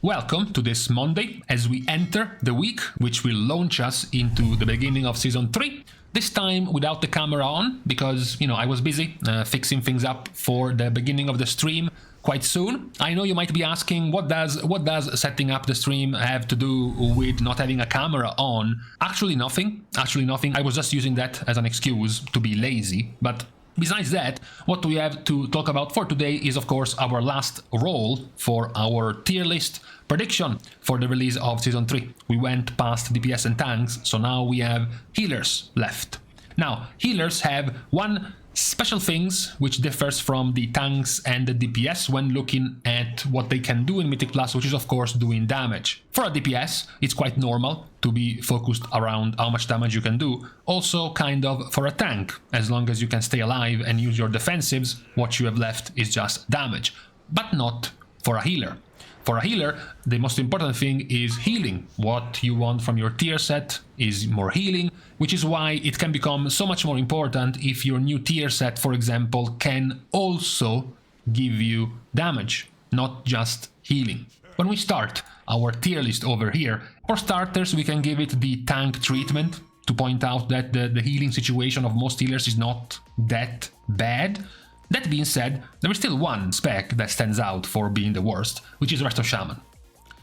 Welcome to this Monday as we enter the week which will launch us into the beginning of Season 3. This time without the camera on because, I was busy fixing things up for the beginning of the stream quite soon. I know you might be asking, what does setting up the stream have to do with not having a camera on? Actually nothing. I was just using that as an excuse to be lazy. But besides that, what we have to talk about for today is, of course, our last roll for our tier list prediction for the release of Season 3. We went past DPS and tanks, so now we have healers left. Now, healers have one special things which differs from the tanks and the DPS when looking at what they can do in Mythic Plus, which is of course doing damage. For a DPS, it's quite normal to be focused around how much damage you can do. Also kind of for a tank, as long as you can stay alive and use your defensives, what you have left is just damage. But not for a healer. For a healer, the most important thing is healing. What you want from your tier set is more healing, which is why it can become so much more important if your new tier set, for example, can also give you damage, not just healing. When we start our tier list over here, for starters, we can give it the tank treatment to point out that the healing situation of most healers is not that bad. That being said, there is still one spec that stands out for being the worst, which is Rest of Shaman.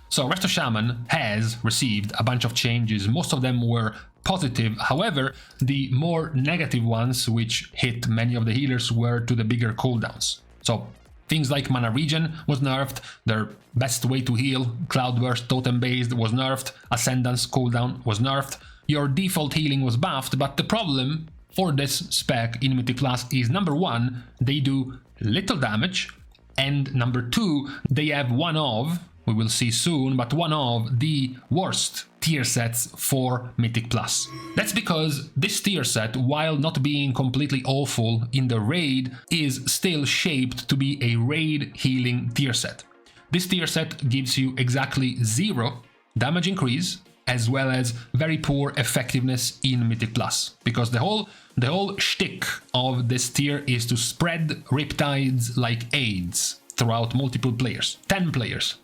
So Rest of Shaman has received a bunch of changes, most of them were positive, however, the more negative ones which hit many of the healers were to the bigger cooldowns. So things like Mana Regen was nerfed, their best way to heal, Cloudburst Totem based was nerfed, Ascendance cooldown was nerfed, your default healing was buffed, but the problem for this spec in Mythic Plus is number one, they do little damage, and number two, they have one of, we will see soon, but one of the worst tier sets for Mythic Plus. That's because this tier set, while not being completely awful in the raid, is still shaped to be a raid healing tier set. This tier set gives you exactly 0 damage increase, as well as very poor effectiveness in Mythic Plus, because the whole shtick of this tier is to spread Riptides like AIDS throughout multiple players, 10 players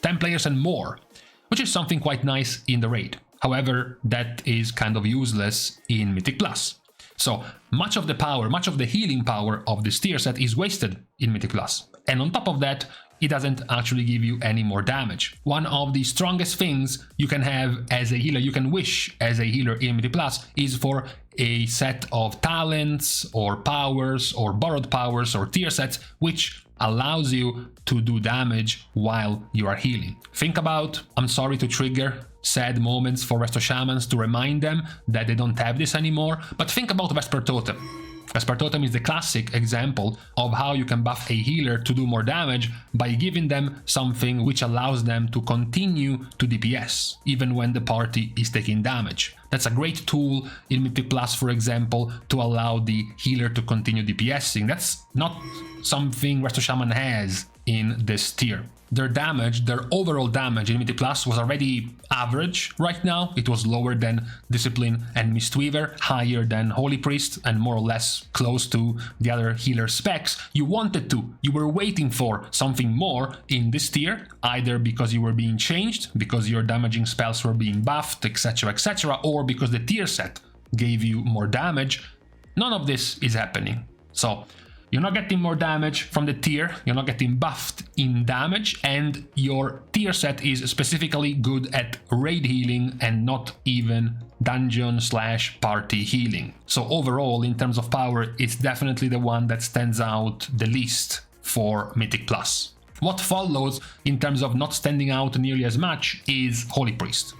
and more, which is something quite nice in the raid. However, that is kind of useless in Mythic Plus. So much of the power, much of the healing power of this tier set is wasted in Mythic Plus. And on top of that, it doesn't actually give you any more damage. One of the strongest things you can have as a healer, you can wish as a healer in Mythic Plus, is for a set of talents or powers or borrowed powers or tier sets which allows you to do damage while you are healing. Think about, I'm sorry to trigger sad moments for Rest of Shamans to remind them that they don't have this anymore, but think about Vesper Totem. Vesper Totem is the classic example of how you can buff a healer to do more damage by giving them something which allows them to continue to DPS, even when the party is taking damage. That's a great tool in Mythic Plus, for example, to allow the healer to continue DPSing. That's not something Rest of Shaman has in this tier. Their damage, their overall damage in Mythic Plus was already average right now. It was lower than Disscipline and Mistweaver, higher than Holy Priest, and more or less close to the other healer specs. You were waiting for something more in this tier, either because you were being changed, because your damaging spells were being buffed, etc., or because the tier set gave you more damage. None of this is happening. So you're not getting more damage from the tier, you're not getting buffed in damage, and your tier set is specifically good at raid healing and not even dungeon/party healing. So overall, in terms of power, it's definitely the one that stands out the least for Mythic Plus. What follows in terms of not standing out nearly as much is Holy Priest.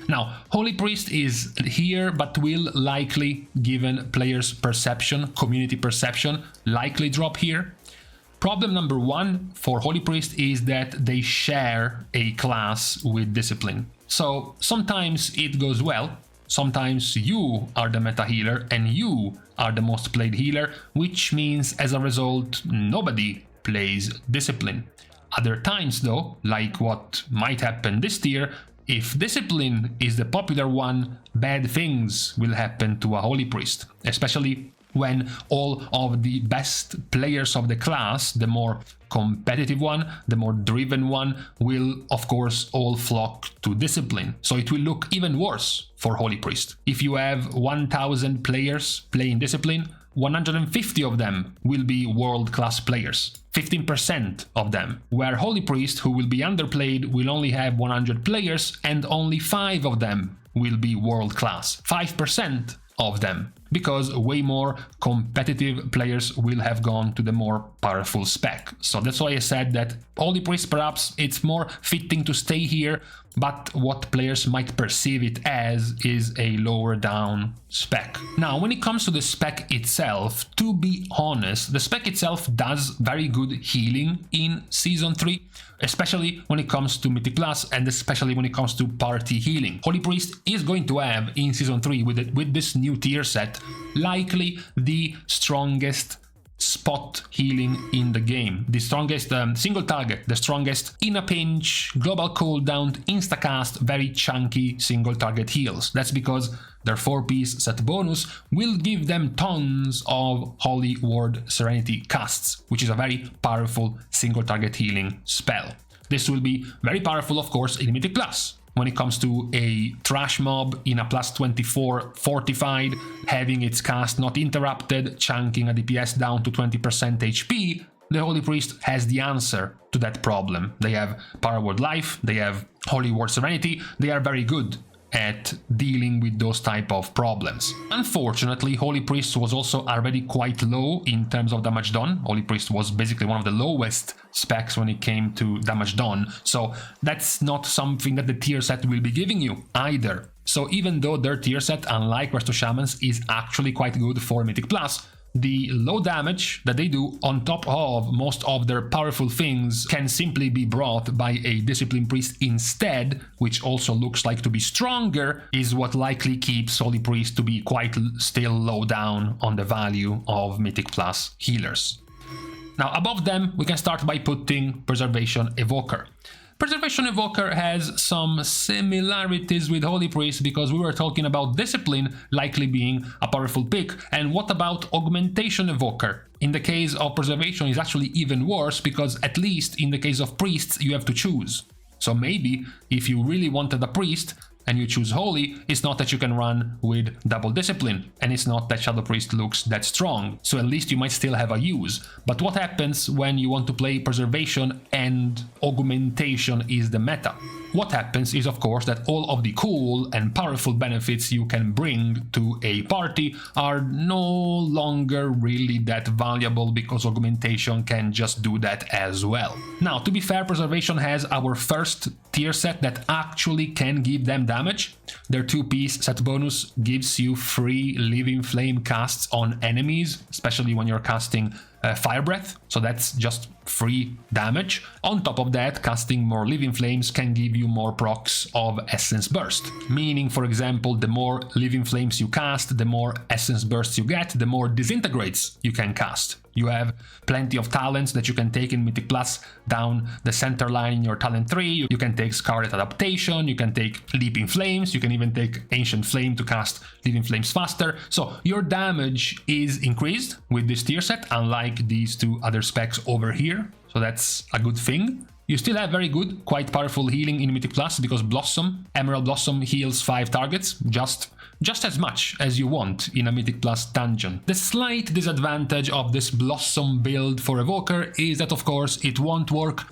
Now, Holy Priest is here, but will likely, given players' perception, community perception, likely drop here. Problem number one for Holy Priest is that they share a class with Disscipline. So sometimes it goes well, sometimes you are the meta healer and you are the most played healer, which means as a result nobody plays Disscipline. Other times though, like what might happen this tier, if Disscipline is the popular one, bad things will happen to a Holy Priest, especially when all of the best players of the class, the more competitive one, the more driven one, will of course all flock to Discipline. So it will look even worse for Holy Priest. If you have 1000 players playing Discipline, 150 of them will be world-class players. 15% of them, where Holy Priest, who will be underplayed, will only have 100 players and only 5 of them will be world-class. 5% of them, because way more competitive players will have gone to the more powerful spec. So that's why I said that Holy Priest, perhaps it's more fitting to stay here, but what players might perceive it as is a lower down spec. Now, when it comes to the spec itself, to be honest, the spec itself does very good healing in Season 3, especially when it comes to Mythic Plus and especially when it comes to party healing. Holy Priest is going to have in Season 3 with this new tier set likely the strongest spot healing in the game, the strongest single target, the strongest in a pinch, global cooldown, instacast, very chunky single target heals. That's because their 4-piece set bonus will give them tons of Holy Ward Serenity casts, which is a very powerful single target healing spell. This will be very powerful, of course, in Mythic Plus. When it comes to a trash mob in a plus 24 fortified, having its cast not interrupted, chunking a DPS down to 20% HP, the Holy Priest has the answer to that problem. They have Power Word Life, they have Holy Ward Serenity, they are very good at dealing with those type of problems. Unfortunately, Holy Priest was also already quite low in terms of damage done. Holy Priest was basically one of the lowest specs when it came to damage done, so that's not something that the tier set will be giving you either. So even though their tier set, unlike Rest of Shamans, is actually quite good for Mythic Plus, the low damage that they do on top of most of their powerful things can simply be brought by a Disscipline Priest instead, which also looks like to be stronger, is what likely keeps Holy Priest to be quite still low down on the value of Mythic Plus healers. Now above them we can start by putting Preservation Evoker. Preservation Evoker has some similarities with Holy Priest because we were talking about Discipline likely being a powerful pick, and what about Augmentation Evoker? In the case of Preservation is actually even worse because at least in the case of Priests you have to choose. So maybe if you really wanted a Priest and you choose Holy, it's not that you can run with double Discipline, and it's not that Shadow Priest looks that strong, so at least you might still have a use. But what happens when you want to play Preservation and Augmentation is the meta? What happens is, of course, that all of the cool and powerful benefits you can bring to a party are no longer really that valuable because Augmentation can just do that as well. Now, to be fair, Preservation has our first tier set that actually can give them damage. Their 2-piece set bonus gives you free Living Flame casts on enemies, especially when you're casting Fire Breath, so that's just free damage. On top of that, casting more Living Flames can give you more procs of Essence Burst, meaning, for example, the more Living Flames you cast, the more Essence Bursts you get, the more Disintegrates you can cast. You have plenty of talents that you can take in Mythic Plus down the center line in your talent tree. You can take Scarlet Adaptation, you can take Leaping Flames, you can even take Ancient Flame to cast Living Flames faster. So your damage is increased with this tier set, unlike these two other specs over here. So that's a good thing. You still have very good, quite powerful healing in Mythic Plus because Blossom, Emerald Blossom heals 5 targets, just as much as you want in a Mythic Plus dungeon. The slight disadvantage of this Blossom build for Evoker is that, of course, it won't work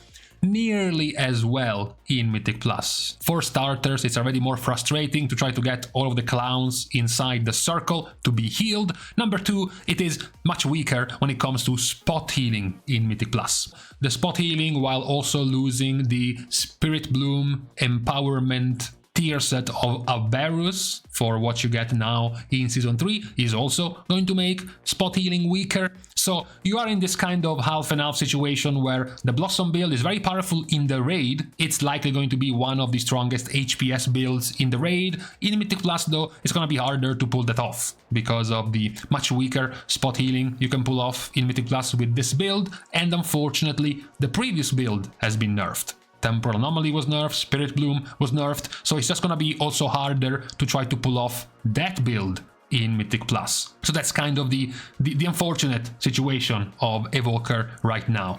nearly as well in Mythic Plus. For starters, it's already more frustrating to try to get all of the clowns inside the circle to be healed. Number 2, it is much weaker when it comes to spot healing in Mythic Plus. The spot healing, while also losing the Spirit Bloom Empowerment tier set of Aberus for what you get now in Season 3, is also going to make spot healing weaker. So you are in this kind of half and half situation where the Blossom build is very powerful in the raid. It's likely going to be one of the strongest HPS builds in the raid. In Mythic Plus though, it's gonna be harder to pull that off because of the much weaker spot healing you can pull off in Mythic Plus with this build, and unfortunately the previous build has been nerfed. Temporal Anomaly was nerfed, Spirit Bloom was nerfed, so it's just gonna be also harder to try to pull off that build in Mythic Plus. So that's kind of the unfortunate situation of Evoker right now.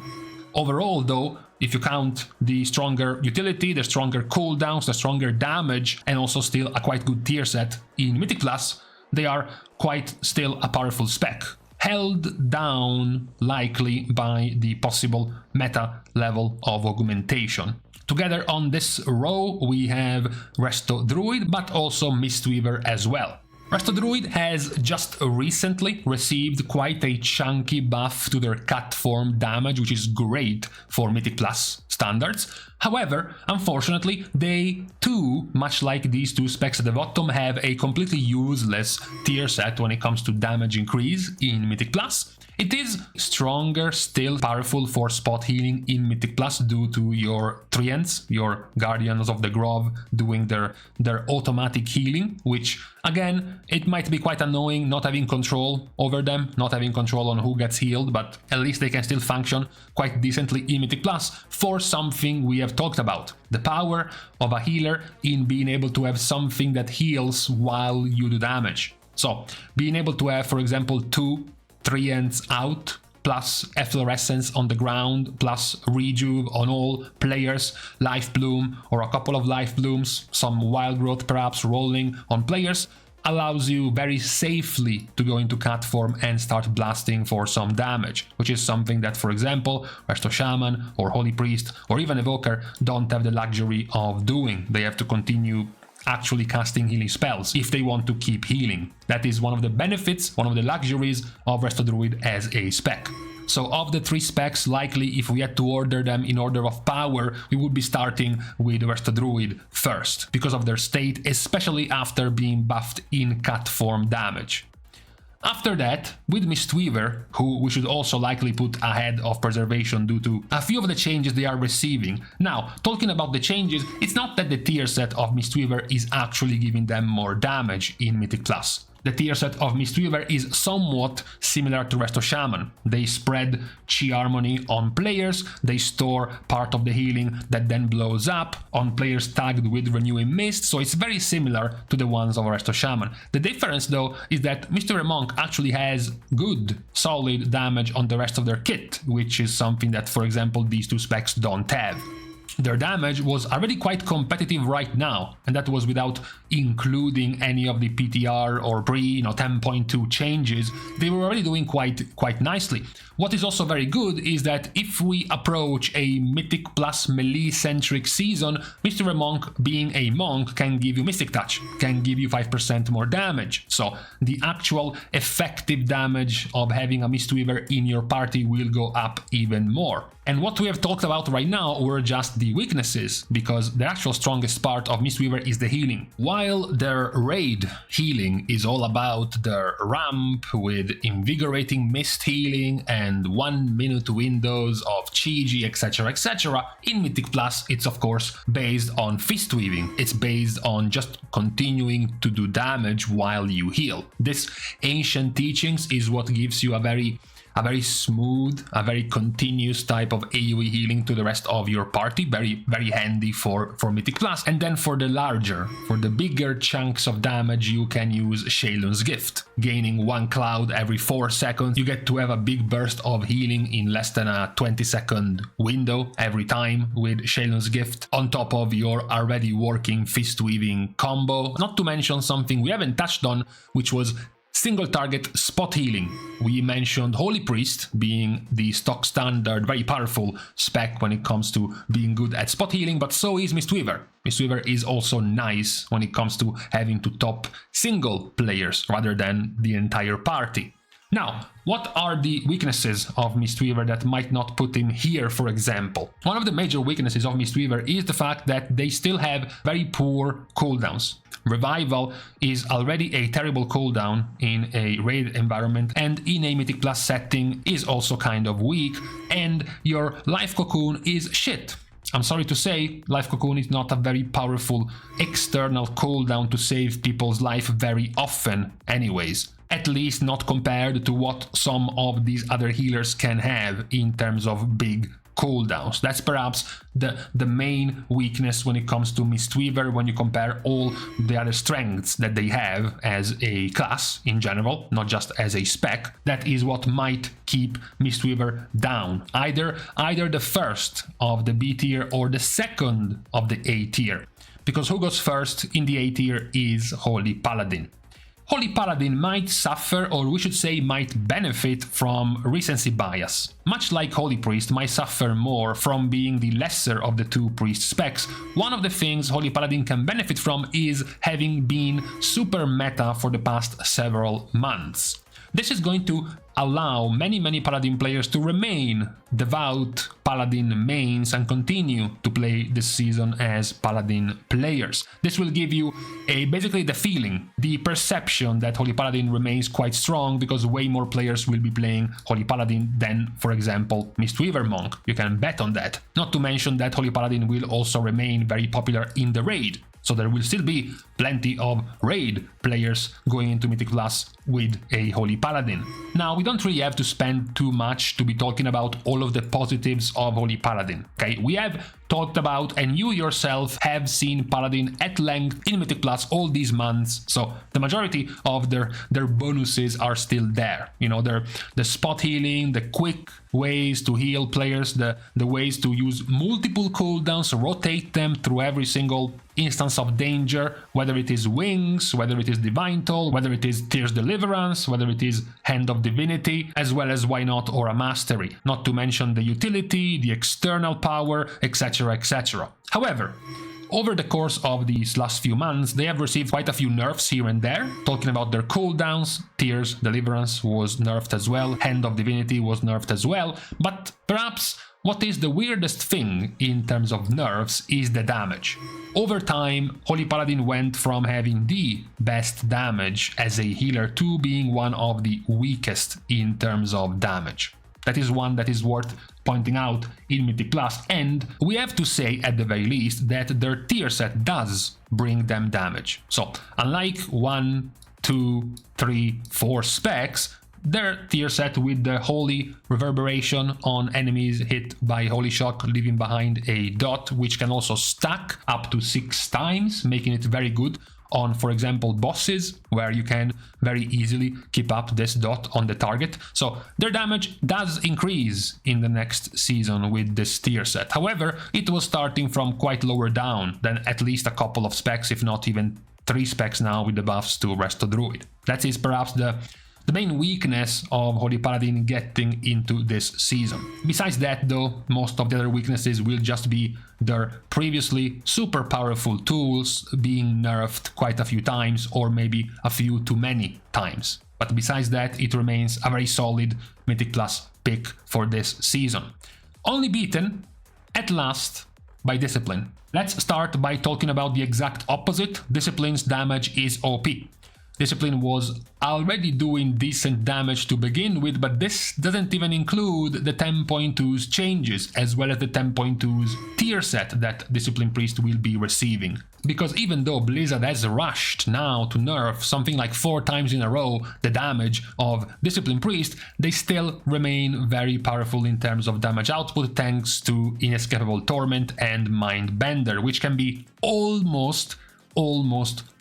Overall, though, if you count the stronger utility, the stronger cooldowns, the stronger damage, and also still a quite good tier set in Mythic Plus, they are quite still a powerful spec. Held down likely by the possible meta level of augmentation. Together on this row we have Resto Druid, but also Mistweaver as well. Resto Druid has just recently received quite a chunky buff to their cut form damage, which is great for Mythic Plus standards. However, unfortunately, they too, much like these two specs at the bottom, have a completely useless tier set when it comes to damage increase in Mythic Plus. It is stronger, still powerful for spot healing in Mythic Plus due to your Treants, your Guardians of the Grove, doing their automatic healing, which, again, it might be quite annoying not having control over them, not having control on who gets healed, but at least they can still function quite decently in Mythic Plus for something we have talked about. The power of a healer in being able to have something that heals while you do damage. So, being able to have, for example, 2 Treants out, plus Efflorescence on the ground, plus Rejuve on all players, Life Bloom or a couple of Life Blooms, some Wild Growth perhaps rolling on players, allows you very safely to go into cat form and start blasting for some damage, which is something that, for example, Resto Shaman or Holy Priest or even Evoker don't have the luxury of doing. They have to continue actually casting healing spells if they want to keep healing. That is one of the benefits, one of the luxuries of Resto Druid as a spec. So of the 3 specs, likely if we had to order them in order of power, we would be starting with Resto Druid first, because of their state, especially after being buffed in cut form damage. After that, with Mistweaver, who we should also likely put ahead of Preservation due to a few of the changes they are receiving. Now, talking about the changes, it's not that the tier set of Mistweaver is actually giving them more damage in Mythic Plus. The tier set of Mistweaver is somewhat similar to Resto Shaman. They spread Chi Harmony on players, they store part of the healing that then blows up on players tagged with Renewing Mist, so it's very similar to the ones of Resto Shaman. The difference though is that Mistweaver Monk actually has good, solid damage on the rest of their kit, which is something that, for example, these 2 specs don't have. Their damage was already quite competitive right now, and that was without including any of the PTR or pre 10.2 changes. They were already doing quite nicely. What is also very good is that if we approach a Mythic Plus melee-centric season, Mistweaver Monk, being a monk, can give you Mystic Touch, can give you 5% more damage. So the actual effective damage of having a Mistweaver in your party will go up even more. And what we have talked about right now were just the weaknesses, because the actual strongest part of Mistweaver is the healing. While their raid healing is all about their ramp with invigorating mist healing and 1 minute windows of Chi-Ji, etc., in Mythic Plus it's of course based on fist weaving. It's based on just continuing to do damage while you heal. This ancient teachings is what gives you a very smooth, a very continuous type of AoE healing to the rest of your party. Very handy for Mythic Plus. And then for the bigger chunks of damage, you can use Shaylun's Gift. Gaining 1 cloud every 4 seconds, you get to have a big burst of healing in less than a 20-second window every time with Shaylun's Gift, on top of your already working fist weaving combo. Not to mention something we haven't touched on, which was single target spot healing. We mentioned Holy Priest being the stock standard, very powerful spec when it comes to being good at spot healing, but so is Mistweaver. Mistweaver is also nice when it comes to having to top single players rather than the entire party. Now, what are the weaknesses of Mistweaver that might not put him here, for example? One of the major weaknesses of Mistweaver is the fact that they still have very poor cooldowns. Revival is already a terrible cooldown in a raid environment, and in a Mythic Plus setting is also kind of weak, and your Life Cocoon is shit. I'm sorry to say, Life Cocoon is not a very powerful external cooldown to save people's life very often anyways. At least not compared to what some of these other healers can have in terms of big cooldowns. That's perhaps the main weakness when it comes to Mistweaver when you compare all the other strengths that they have as a class in general, not just as a spec. That is what might keep Mistweaver down, either the first of the B tier or the second of the A tier. Because who goes first in the A tier is Holy Paladin. Holy Paladin might suffer, or we should say might benefit from recency bias. Much like Holy Priest might suffer more from being the lesser of the two priest specs, one of the things Holy Paladin can benefit from is having been super meta for the past several months. This is going to allow many Paladin players to remain devout Paladin mains and continue to play this season as Paladin players. This will give you basically the feeling, the perception that Holy Paladin remains quite strong because way more players will be playing Holy Paladin than, for example, Mistweaver Monk. You can bet on that. Not to mention that Holy Paladin will also remain very popular in the raid. So there will still be plenty of raid players going into Mythic Plus with a Holy Paladin. Now, we don't really have to spend too much to be talking about all of the positives of Holy Paladin, okay? We have talked about, and you yourself have seen Paladin at length in Mythic Plus all these months, so the majority of their bonuses are still there. You know, the spot healing, the quick ways to heal players, the ways to use multiple cooldowns, rotate them through every single instance of danger, whether it is Wings, whether it is Divine Toll, whether it is Tears Deliverance, whether it is Hand of Divinity, as well as why not Aura Mastery, not to mention the utility, the external power, etc, etc. However, over the course of these last few months, they have received quite a few nerfs here and there. Talking about their cooldowns, Tears Deliverance was nerfed as well, Hand of Divinity was nerfed as well, but perhaps what is the weirdest thing in terms of nerfs is the damage. Over time, Holy Paladin went from having the best damage as a healer to being one of the weakest in terms of damage. That is one that is worth pointing out in Mythic Plus, and we have to say at the very least that their tier set does bring them damage. So, unlike 1, 2, 3, 4 specs, their tier set with the Holy Reverberation on enemies hit by Holy Shock, leaving behind a dot, which can also stack up to 6 times, making it very good on, for example, bosses, where you can very easily keep up this dot on the target. So their damage does increase in the next season with this tier set. However, it was starting from quite lower down than at least a couple of specs, if not even 3 specs now with the buffs to Resto Druid. That is perhaps the main weakness of Holy Paladin getting into this season. Besides that, though, most of the other weaknesses will just be their previously super powerful tools being nerfed quite a few times, or maybe a few too many times. But besides that, it remains a very solid Mythic Plus pick for this season. Only beaten, at last, by Disscipline. Let's start by talking about the exact opposite. Disscipline's damage is OP. Disscipline was already doing decent damage to begin with, but this doesn't even include the 10.2's changes, as well as the 10.2's tier set that Disscipline Priest will be receiving. Because even though Blizzard has rushed now to nerf something like 4 times in a row the damage of Disscipline Priest, they still remain very powerful in terms of damage output thanks to Inescapable Torment and Mindbender, which can be almost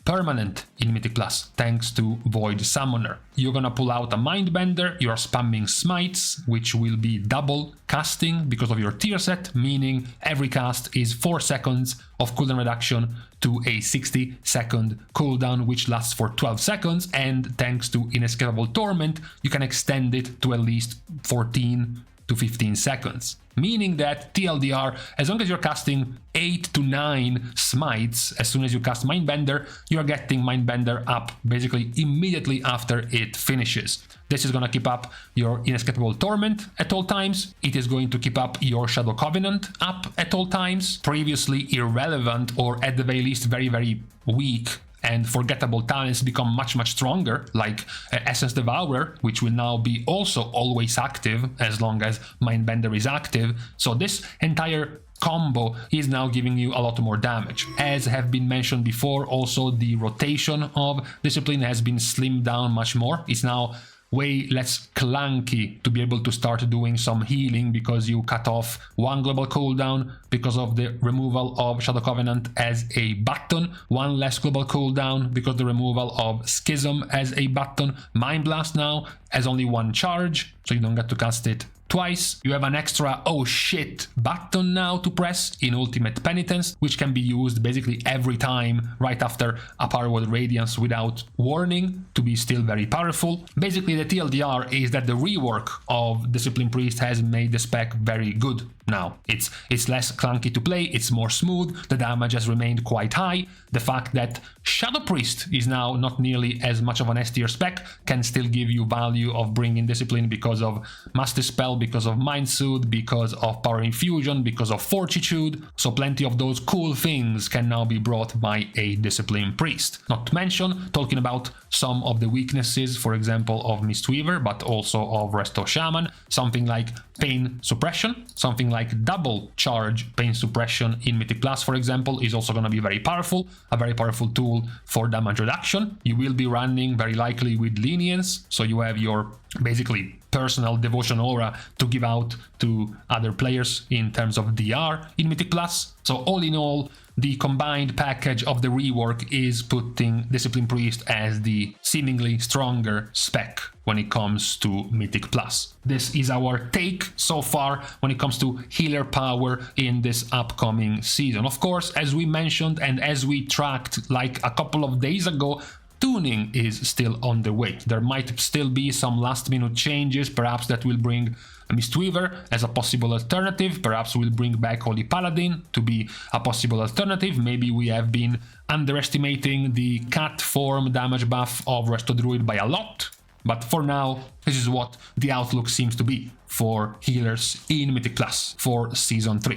permanent in Mythic Plus, thanks to Void Summoner. You're gonna pull out a Mindbender, you're spamming Smites, which will be double casting because of your tier set, meaning every cast is 4 seconds of cooldown reduction to a 60-second cooldown, which lasts for 12 seconds, and thanks to Inescapable Torment, you can extend it to at least 14 to 15 seconds. Meaning that TLDR, as long as you're casting 8 to 9 smites, as soon as you cast Mindbender, you're getting Mindbender up basically immediately after it finishes. This is going to keep up your Inescapable Torment at all times. It is going to keep up your Shadow Covenant up at all times. Previously irrelevant, or at the very least very weak and forgettable talents become much stronger, like Essence Devourer, which will now be also always active as long as Mindbender is active. So this entire combo is now giving you a lot more damage. As have been mentioned before, also the rotation of Disscipline has been slimmed down much more. It's now way less clunky to be able to start doing some healing because you cut off one global cooldown because of the removal of Shadow Covenant as a button, one less global cooldown because the removal of Schism as a button. Mind Blast now has only one charge, so you don't get to cast it twice. You have an extra oh shit button now to press in Ultimate Penitence, which can be used basically every time right after a Powerwall Radiance without warning to be still very powerful. Basically the TLDR is that the rework of Disscipline Priest has made the spec very good now. It's less clunky to play, it's more smooth, the damage has remained quite high. The fact that Shadow Priest is now not nearly as much of an S tier spec can still give you value of bringing Discipline because of Master Spell, because of Mind Soothe, because of Power Infusion, because of Fortitude. So plenty of those cool things can now be brought by a Disscipline Priest. Not to mention talking about some of the weaknesses, for example, of Mistweaver, but also of Resto Shaman, something like Pain Suppression, something like double charge Pain Suppression in Mythic Plus, for example, is also going to be very powerful, a very powerful tool for damage reduction. You will be running very likely with Lenience, so you have your basically personal devotion aura to give out to other players in terms of DR in Mythic Plus. So all in all, the combined package of the rework is putting Disscipline Priest as the seemingly stronger spec when it comes to Mythic Plus. This is our take so far when it comes to healer power in this upcoming season. Of course, as we mentioned and as we tracked like a couple of days ago, tuning is still on the way. There might still be some last minute changes, perhaps that will bring Mistweaver as a possible alternative, perhaps we'll bring back Holy Paladin to be a possible alternative. Maybe we have been underestimating the cat form damage buff of Resto Druid by a lot, but for now this is what the outlook seems to be for healers in Mythic Plus for Season 3.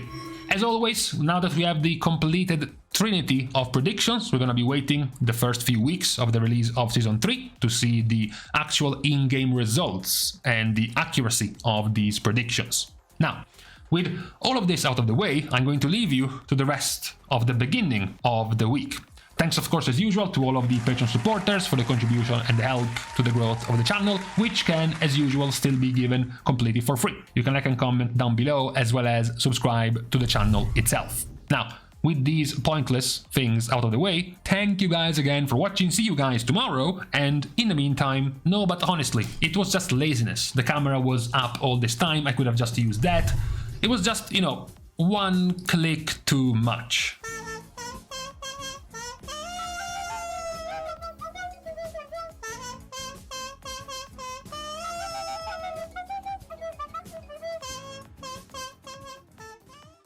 As always, now that we have the completed trinity of predictions, we're going to be waiting the first few weeks of the release of Season 3 to see the actual in-game results and the accuracy of these predictions. Now, with all of this out of the way, I'm going to leave you to the rest of the beginning of the week. Thanks, of course, as usual, to all of the Patreon supporters for the contribution and the help to the growth of the channel, which can, as usual, still be given completely for free. You can like and comment down below, as well as subscribe to the channel itself. Now, with these pointless things out of the way, thank you guys again for watching, see you guys tomorrow, and in the meantime, no, but honestly, it was just laziness. The camera was up all this time, I could have just used that. It was just, you know, one click too much.